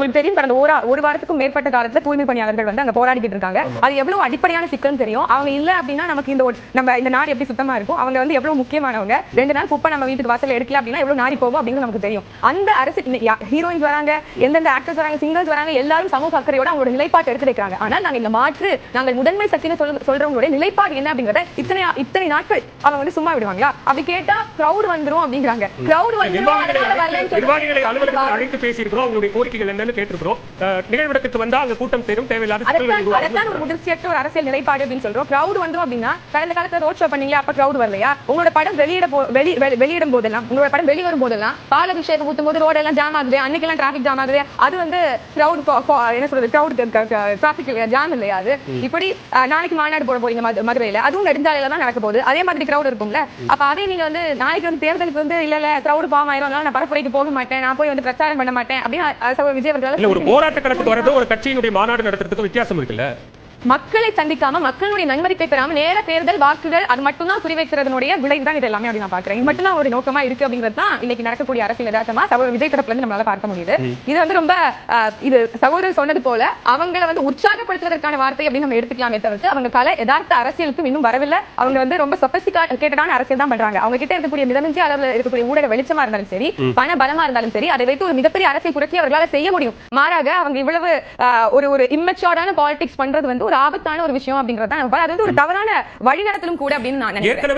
உங்களுக்கு தெரியும் கடந்த ஒரு வாரத்துக்கும் மேற்பட்ட காலத்துல தூய்மை பணியாளர்கள் வந்து அங்க போராடிக்கிட்டு இருக்காங்க. அது எவ்வளவு அடிப்படையான சிக்கல் தெரியும். அவங்க இல்ல அப்படின்னா நமக்கு நம்ம இந்த நாடு எப்படி சுத்தமா இருக்கும், அவங்க வந்து எவ்வளவு முக்கியமானவங்க. 2 நாள் குப்பை நம்ம வீட்டுக்கு வாசல்ல எடுக்கல அப்படின்னா எவ்வளவு நாரி போகும் அப்படின்னு நமக்கு தெரியும். அந்த அரசு ஹீரோயின்ஸ் வராங்க, எந்தெந்த ஆக்டர்ஸ் வராங்க, சிங்கர்ஸ் வராங்க, எல்லாரும் சமூக அக்கறையோட அவங்களோட நிலைப்பாட்டை எடுத்து வைக்கிறாங்க. ஆனா நாங்க இந்த மாற்று நாங்கள் முதன்மை சக்தின்னு சொல்றவங்களுடைய நிலைப்பாடு என்ன அப்படிங்கறத இத்தனை நாட்கள் அவங்க வந்து சும்மா விடுவாங்களா? அப்படி கேட்டா கிரவுட் வந்துரும் அப்படிங்கிறாங்க. கிரவுட் நிர்வாகிகளை அலுவலகத்தில் அழைத்து பேசியிருக்கிறோம், அவங்களுடைய கோரிக்கைகள் என்னன்னு கேட்டிருக்கிறோம். நிகழ்விடத்துக்கு வந்தா அங்க கூட்டம் சேரும், தேவையில்லாத அதான் ஒரு முதிர்ச்சியற்ற ஒரு அரசியல் நிலைப்பாடு அப்படின்னு சொல்றோம். கிரவுட் வந்துரும் அப்படின்னா கடந்த காலத்துல ரோட் ஷோ பண்ணீங்களா, அப்ப கிரவுட் வரலையா? உங்களோட படம் வெளியிடும் போதெல்லாம், உங்களோட படம் வெளிவரும் போதெல்லாம் பாலாபிஷேகம் ஊத்தும் போது ரோட் எல்லாம் ஜாம் ஆகுது, அன்னைக்கு எல்லாம் டிராபிக் ஜாம் ஆகுது. அது வந்து கிரவுட் என்ன சொல்றது, கிரவுட் டிராபிக் ஜாம் இல்லையா? அது இப்படி நாளைக்கு மாநாடு போட போறீங்க மதுரையில, அதுவும் நெடுஞ்சாலையில தான் நடக்க போகுது. அதே மாதிரி கிரவுட் இருக்கும்ல. அப்ப அதே நீங்க வந்து நாளைக்கு வந்து தேர்தலுக்கு வந்து இல்ல கிரவுட் பாவம் ஆயிரும், நான் பரப்புரைக்கு போக மாட்டேன், நான் போய் வந்து பிரச்சாரம் பண்ண மாட்டேன் அப்படின்னு விஜய் அவர்கள் ஒரு போராட்ட களத்துக்கு வரது ஒரு கட்சியினுடைய மாநாடு நடத்துறதுக்கு வித்தியாசம் இருக்குல்ல. மக்களை சந்திக்காம மக்களுடைய நன்மதிப்பை பெறாம நேர தேர்தல் வாக்குகள் அது மட்டும் தான் குறிவைக்கிறதுனுடைய விளைவுதான் இது எல்லாமே அப்படி நான் பாக்குறேன். இது மட்டும் தான் ஒரு நோக்கமா இருக்கு அப்படிங்கிறது தான் இன்னைக்கு நடக்கக்கூடிய அரசியல் யதார்த்தமா விஜய் தரப்புல இருந்து நம்மளால பார்க்க முடியுது. இது வந்து ரொம்ப இது சகோதரர் சொன்னது போல அவங்களை வந்து உற்சாகப்படுத்துவதற்கான வார்த்தை அப்படின்னு நம்ம எடுத்துக்கலாமே தவிர்த்து அவங்க கலை யதார்த்த அரசியலுக்கு இன்னும் வரவில்லை. அவங்க வந்து ரொம்ப சொபிஸ்டிகேட்டடான அரசியல் தான் பண்றாங்க. அவங்க கிட்ட இருக்கக்கூடிய மிதமிஞ்சி அளவில் இருக்கக்கூடிய ஊடக வெளிச்சமா இருந்தாலும் சரி, பண பலமா இருந்தாலும் சரி, அதை வைத்து ஒரு மிகப்பெரிய அரசியல் புரட்சி அவர்களால் செய்ய முடியும். மாறாக அவங்க இவ்வளவு ஒரு இம்மெச்சூர்டான பாலிடிக்ஸ் பண்றது வந்து ஒரு ஆபத்தான ஒரு விஷயம் அப்படிங்கறது தான். அது ஒரு தவறான வழிநடத்தலும் கூட அப்படின்னு நான் நினைக்கிறேன்.